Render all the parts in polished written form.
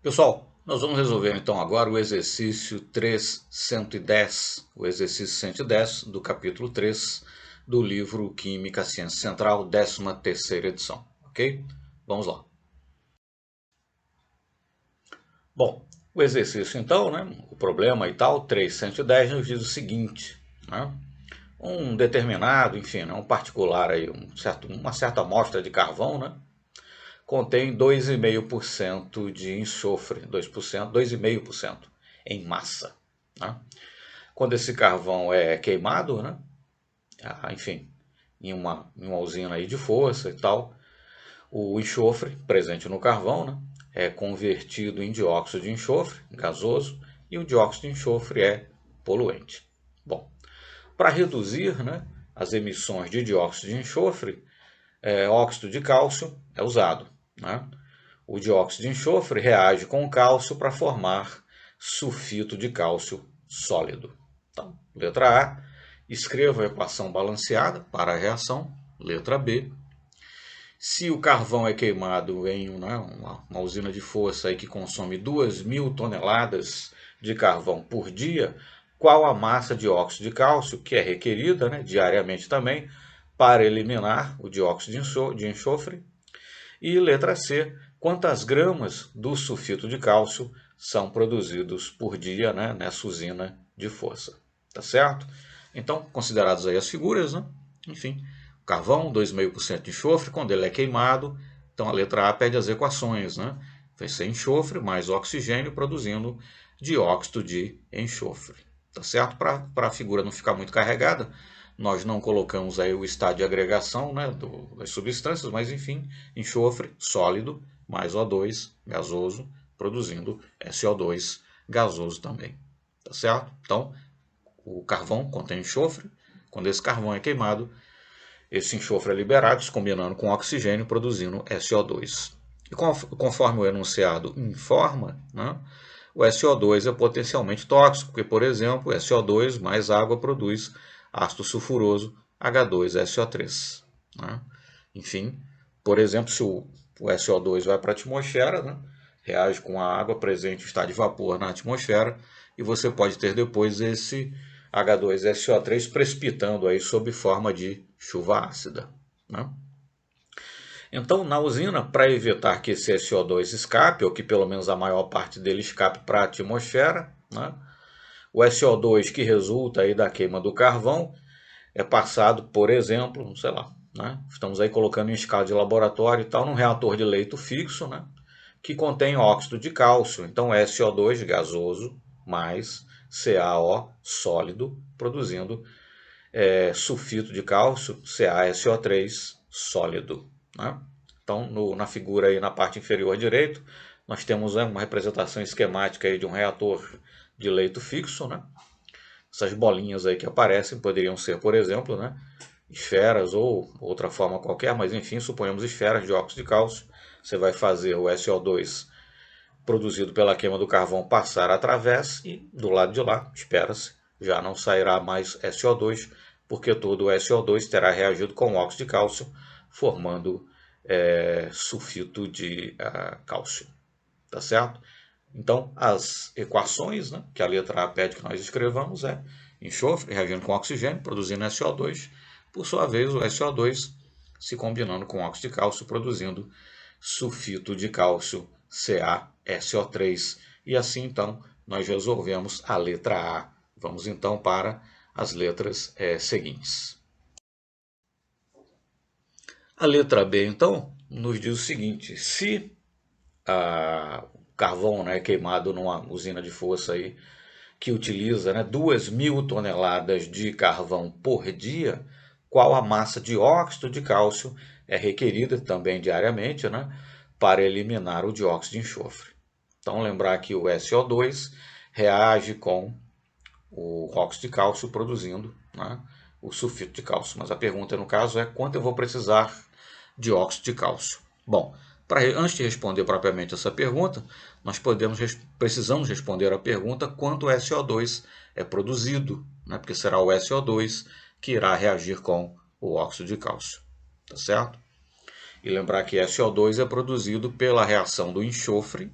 Pessoal, nós vamos resolver então agora o exercício 310, o exercício 110 do capítulo 3 do livro Química Ciência Central, 13ª edição, ok? Vamos lá. Bom, o exercício então, o problema e tal, 310 nos diz o seguinte, um determinado, enfim, um particular aí, uma certa amostra de carvão, contém 2,5% de enxofre, 2,5% em massa. Quando esse carvão é queimado, enfim, em uma usina aí de força e tal, o enxofre presente no carvão é convertido em dióxido de enxofre, gasoso, e o dióxido de enxofre é poluente. Bom, para reduzir as emissões de dióxido de enxofre, óxido de cálcio é usado. O dióxido de enxofre reage com o cálcio para formar sulfito de cálcio sólido. Então, letra A, escreva a equação balanceada para a reação. Letra B, se o carvão é queimado em uma usina de força aí que consome 2.000 toneladas de carvão por dia, qual a massa de óxido de cálcio que é requerida diariamente também para eliminar o dióxido de enxofre? E letra C, quantas gramas do sulfito de cálcio são produzidos por dia nessa usina de força? Tá certo? Então, consideradas aí as figuras, enfim, o carvão, 2,5% de enxofre, quando ele é queimado, então a letra A pede as equações, vai ser enxofre mais oxigênio produzindo dióxido de enxofre. Tá certo? Para a figura não ficar muito carregada, nós não colocamos aí o estado de agregação das substâncias, mas enfim, enxofre sólido mais O2 gasoso, produzindo SO2 gasoso também. Tá certo? Então, o carvão contém enxofre. Quando esse carvão é queimado, esse enxofre é liberado, se combinando com oxigênio, produzindo SO2. E conforme o enunciado informa, o SO2 é potencialmente tóxico, porque, por exemplo, SO2 mais água produz ácido sulfuroso H2SO3. Enfim, por exemplo, se o SO2 vai para a atmosfera, reage com a água presente em estado de vapor na atmosfera, e você pode ter depois esse H2SO3 precipitando aí sob forma de chuva ácida. Então, na usina, para evitar que esse SO2 escape, ou que pelo menos a maior parte dele escape para a atmosfera, o SO2 que resulta aí da queima do carvão é passado, por exemplo, sei lá, estamos aí colocando em escala de laboratório e tal, num reator de leito fixo, que contém óxido de cálcio. Então, SO2 gasoso mais CaO sólido, produzindo sulfito de cálcio, CaSO3 sólido. Então, na figura aí na parte inferior direito, nós temos uma representação esquemática aí de um reator de leito fixo. Essas bolinhas aí que aparecem poderiam ser, por exemplo, esferas ou outra forma qualquer, mas enfim, suponhamos esferas de óxido de cálcio. Você vai fazer o SO2 produzido pela queima do carvão passar através e do lado de lá, espera-se, já não sairá mais SO2, porque todo o SO2 terá reagido com óxido de cálcio, formando sulfito de cálcio. Tá certo? Então, as equações que a letra A pede que nós escrevamos é enxofre reagindo com oxigênio, produzindo SO2, por sua vez o SO2 se combinando com óxido de cálcio, produzindo sulfito de cálcio CaSO3. E assim, então, nós resolvemos a letra A. Vamos, então, para as letras seguintes. A letra B, então, nos diz o seguinte: se o carvão é queimado numa usina de força aí, que utiliza 2.000 toneladas de carvão por dia, qual a massa de óxido de cálcio é requerida também diariamente para eliminar o dióxido de enxofre. Então, lembrar que o SO2 reage com o óxido de cálcio produzindo o sulfito de cálcio. Mas a pergunta, no caso, é quanto eu vou precisar de óxido de cálcio? Bom, antes de responder propriamente essa pergunta, nós precisamos responder a pergunta quanto o SO2 é produzido, porque será o SO2 que irá reagir com o óxido de cálcio. Tá certo? E lembrar que SO2 é produzido pela reação do enxofre,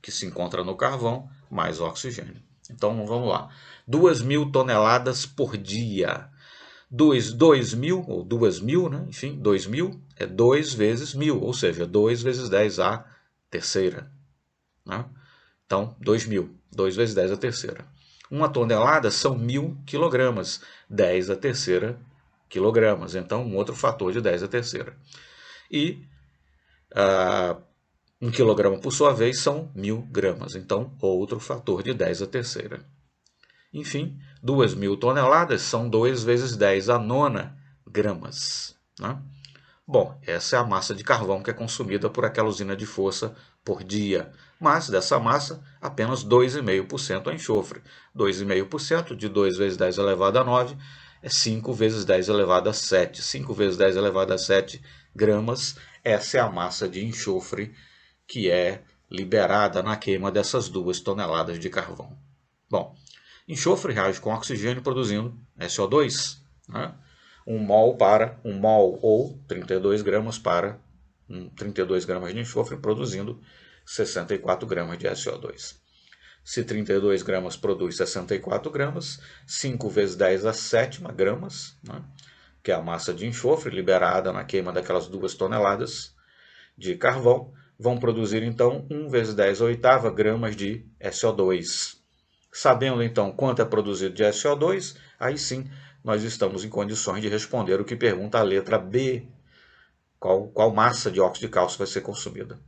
que se encontra no carvão, mais oxigênio. Então, vamos lá. 2.000 toneladas por dia. 2.000, ou 2.000, né? Enfim, 2.000 é 2 vezes 1.000, ou seja, 2 vezes 10 a terceira. Né? Então, 2.000. 2 vezes 10 a terceira. 1 tonelada são 1.000 quilogramas. 10 a terceira quilogramas. Então, um outro fator de 10 a terceira. E 1 quilograma, por sua vez, são 1.000 gramas. Então, outro fator de 10 a terceira. Enfim, 2.000 toneladas são 2 vezes 10 a nona gramas. Né? Bom, essa é a massa de carvão que é consumida por aquela usina de força por dia. Mas dessa massa, apenas 2,5% é enxofre. 2,5% de 2 vezes 10 elevado a 9 é 5 vezes 10 elevado a 7. 5 vezes 10 elevado a 7 gramas. Essa é a massa de enxofre que é liberada na queima dessas 2 toneladas de carvão. Bom, enxofre reage com oxigênio produzindo SO2. Né? 1 mol ou 32 gramas para 32 gramas de enxofre produzindo 64 gramas de SO2. Se 32 gramas produz 64 gramas, 5 vezes 10 a sétima gramas, né? Que é a massa de enxofre liberada na queima daquelas 2 toneladas de carvão, vão produzir então 1 vezes 10 a oitava gramas de SO2. Sabendo então quanto é produzido de SO2, aí sim nós estamos em condições de responder o que pergunta a letra B. Qual massa de óxido de cálcio vai ser consumida?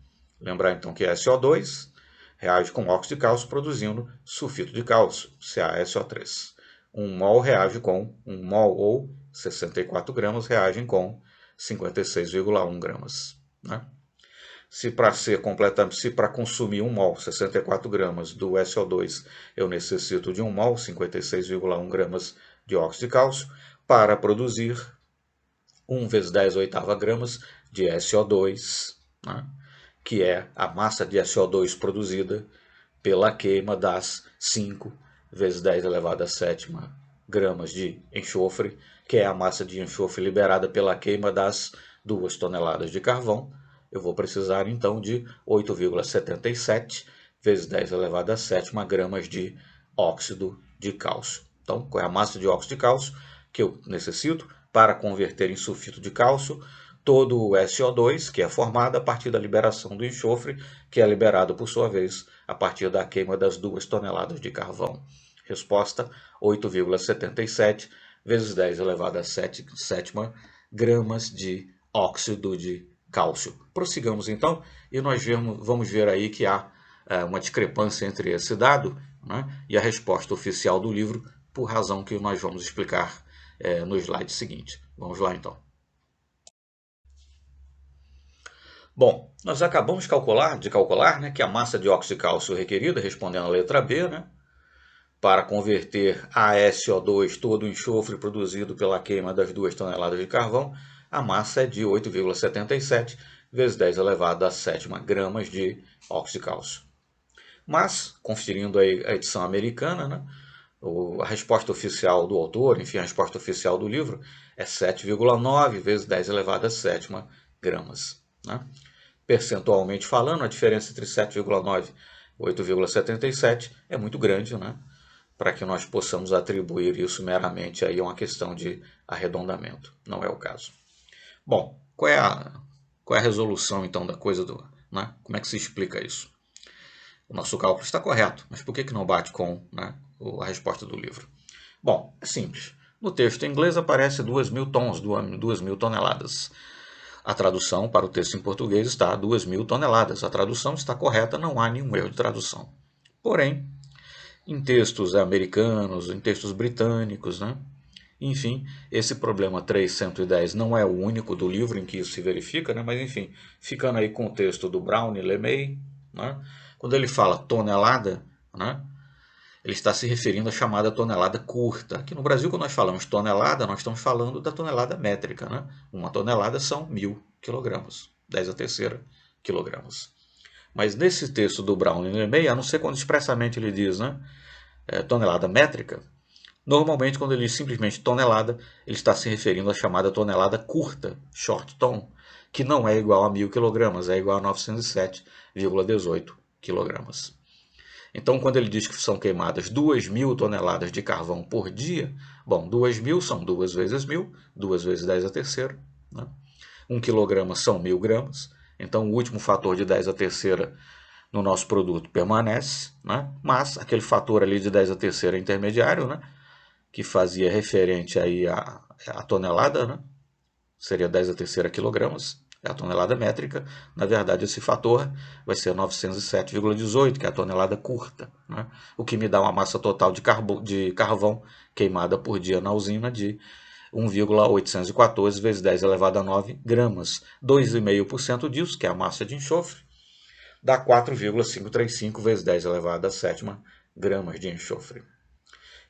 Lembrar então que SO2 reage com óxido de cálcio produzindo sulfito de cálcio, CaSO3. 1 mol reage com 1 mol ou 64 gramas reagem com 56,1 gramas. Né? Se para consumir 1 mol, 64 gramas do SO2, eu necessito de 1 mol, 56,1 gramas de óxido de cálcio, para produzir 1 vezes 10 a oitava gramas de SO2, né? Que é a massa de SO2 produzida pela queima das 5 vezes 10 elevado a sétima gramas de enxofre, que é a massa de enxofre liberada pela queima das 2 toneladas de carvão. Eu vou precisar então de 8,77 vezes 10 elevado a sétima gramas de óxido de cálcio. Então, qual é a massa de óxido de cálcio que eu necessito para converter em sulfito de cálcio todo o SO2, que é formado a partir da liberação do enxofre, que é liberado, por sua vez, a partir da queima das 2 toneladas de carvão. Resposta, 8,77 vezes 10 elevado a sétima gramas de óxido de cálcio. Prossigamos então e nós vamos ver aí que há uma discrepância entre esse dado, né, e a resposta oficial do livro, por razão que nós vamos explicar no slide seguinte. Vamos lá então. Bom, nós acabamos de calcular, né, que a massa de óxido de cálcio requerida, respondendo a letra B, né, para converter a SO2, todo o enxofre produzido pela queima das 2 toneladas de carvão, a massa é de 8,77 vezes 10 elevado a sétima gramas de óxido de cálcio. Mas, conferindo a edição americana, né, a resposta oficial do autor, enfim, a resposta oficial do livro, é 7,9 vezes 10 elevado a sétima gramas. Né? Percentualmente falando, a diferença entre 7,9 e 8,77 é muito grande, né? Para que nós possamos atribuir isso meramente aí a uma questão de arredondamento. Não é o caso. Bom, qual é a resolução então da coisa né? Como é que se explica isso? O nosso cálculo está correto, mas por que não bate com, né, a resposta do livro? Bom, é simples. No texto em inglês aparece 2.000 tons, 2.000 toneladas. A tradução para o texto em português está 2.000 toneladas. A tradução está correta, não há nenhum erro de tradução. Porém, em textos americanos, em textos britânicos, né? Enfim, esse problema 310 não é o único do livro em que isso se verifica, né? Mas enfim, ficando aí com o texto do Brown e LeMay, né? Quando ele fala tonelada, né? Ele está se referindo à chamada tonelada curta. Aqui no Brasil, quando nós falamos tonelada, nós estamos falando da tonelada métrica. Né? Uma tonelada são 1.000 quilogramas, 10 a terceira quilogramas. Mas nesse texto do Brown e LeMay, a não ser quando expressamente ele diz, né, tonelada métrica, normalmente quando ele diz simplesmente tonelada, ele está se referindo à chamada tonelada curta, short ton, que não é igual a 1.000 quilogramas, é igual a 907,18 quilogramas. Então, quando ele diz que são queimadas 2.000 toneladas de carvão por dia, bom, 2.000 são 2 vezes 1.000, 2 vezes 10 a terceira, né? 1 quilograma são 1.000 gramas, então o último fator de 10 a terceira no nosso produto permanece, né? Mas aquele fator ali de 10 a terceira intermediário, né? Que fazia referente aí a tonelada, né? Seria 10 a terceira quilogramas, é a tonelada métrica. Na verdade, esse fator vai ser 907,18, que é a tonelada curta, né? O que me dá uma massa total de carvão queimada por dia na usina de 1,814 vezes 10 elevado a 9 gramas. 2,5% disso, que é a massa de enxofre, dá 4,535 vezes 10 elevado a 7 gramas de enxofre.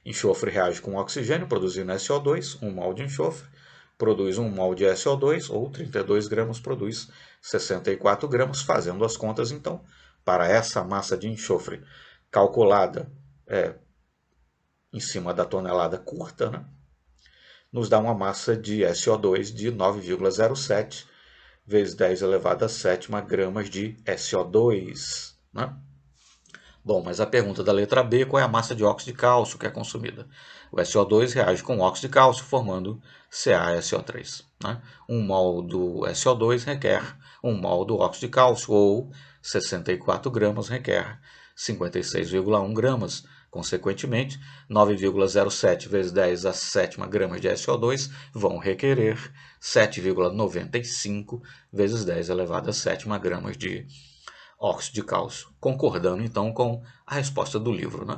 Enxofre reage com oxigênio, produzindo SO2, 1 mol de enxofre produz 1 mol de SO2, ou 32 gramas produz 64 gramas, fazendo as contas, então, para essa massa de enxofre calculada em cima da tonelada curta, né, nos dá uma massa de SO2 de 9,07 vezes 10 elevado a 7 gramas de SO2, né? Bom, mas a pergunta da letra B, qual é a massa de óxido de cálcio que é consumida? O SO2 reage com óxido de cálcio, formando CaSO3. Né? 1 mol do SO2 requer 1 mol do óxido de cálcio, ou 64 gramas requer 56,1 gramas. Consequentemente, 9,07 vezes 10 a 7 gramas de SO2 vão requerer 7,95 vezes 10 elevado a 7 gramas de óxido de cálcio, concordando então com a resposta do livro. Né?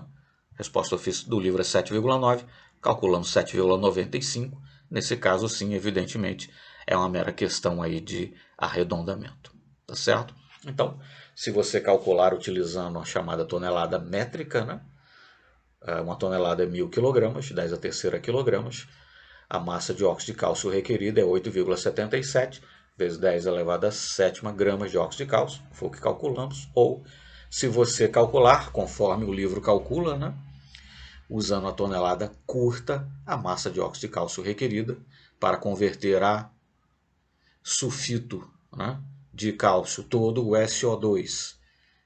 A resposta do livro é 7,9, calculando 7,95. Nesse caso, sim, evidentemente, é uma mera questão aí de arredondamento. Tá certo? Então, se você calcular utilizando a chamada tonelada métrica, né? Uma tonelada é 1.000 kg, 10 a terceira quilogramas, a massa de óxido de cálcio requerida é 8,77 vezes 10 elevado a 7 gramas de óxido de cálcio, foi o que calculamos. Ou, se você calcular, conforme o livro calcula, né, usando a tonelada curta, a massa de óxido de cálcio requerida para converter a sulfito, né, de cálcio todo, o SO2,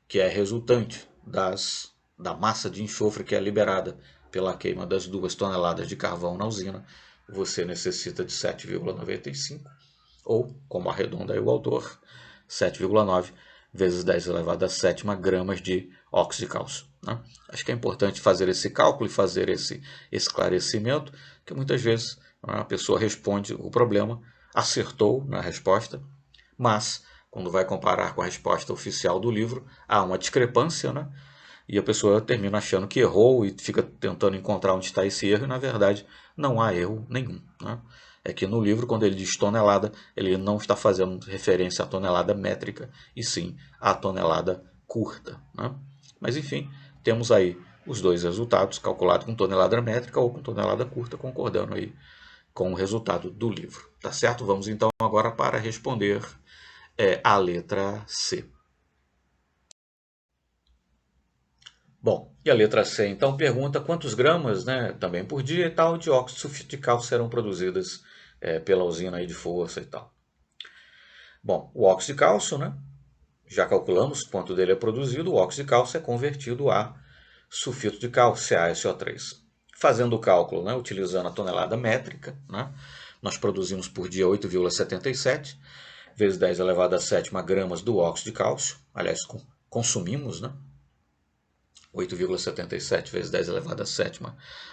que é resultante da massa de enxofre que é liberada pela queima das 2 toneladas de carvão na usina, você necessita de 7,95, ou, como arredonda aí o autor, 7,9 vezes 10 elevado a 7 gramas de óxido de cálcio. Né? Acho que é importante fazer esse cálculo e fazer esse esclarecimento, que muitas vezes a pessoa responde o problema, acertou na resposta, mas quando vai comparar com a resposta oficial do livro, há uma discrepância, né? E a pessoa termina achando que errou e fica tentando encontrar onde está esse erro, e na verdade não há erro nenhum. Né? É que no livro, quando ele diz tonelada, ele não está fazendo referência à tonelada métrica, e sim à tonelada curta. Né? Mas enfim, temos aí os dois resultados, calculados com tonelada métrica ou com tonelada curta, concordando aí com o resultado do livro. Tá certo? Vamos então agora para responder a letra C. Bom, e a letra C então pergunta quantos gramas, né, também por dia e tal, de óxido de sulfito de cálcio serão produzidas pela usina aí de força e tal. Bom, o óxido de cálcio, né, já calculamos quanto dele é produzido, o óxido de cálcio é convertido a sulfito de cálcio, CaSO3. Fazendo o cálculo, né, utilizando a tonelada métrica, né, nós produzimos por dia 8,77 vezes 10 elevado a 7 gramas do óxido de cálcio, aliás, consumimos, né, 8,77 vezes 10 elevado a 7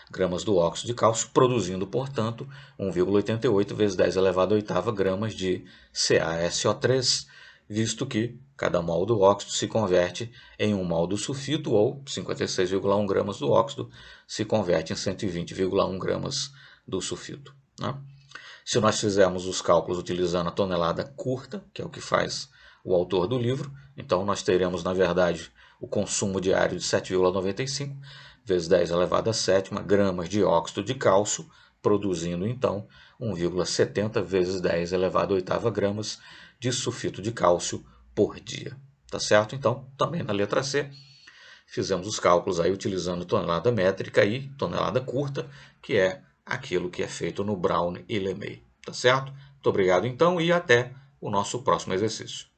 gramas do óxido de cálcio, produzindo, portanto, 1,88 vezes 10 elevado a 8 gramas de CaSO3, visto que cada mol do óxido se converte em 1 mol do sulfito, ou 56,1 gramas do óxido se converte em 120,1 gramas do sulfito. Né? Se nós fizermos os cálculos utilizando a tonelada curta, que é o que faz o autor do livro, então nós teremos, na verdade, o consumo diário de 7,95 vezes 10 elevado a 7 gramas de óxido de cálcio, produzindo então 1,70 vezes 10 elevado a 8 gramas de sulfito de cálcio por dia. Tá certo? Então, também na letra C, fizemos os cálculos aí utilizando tonelada métrica e tonelada curta, que é aquilo que é feito no Brown e LeMay. Tá certo? Muito obrigado então e até o nosso próximo exercício.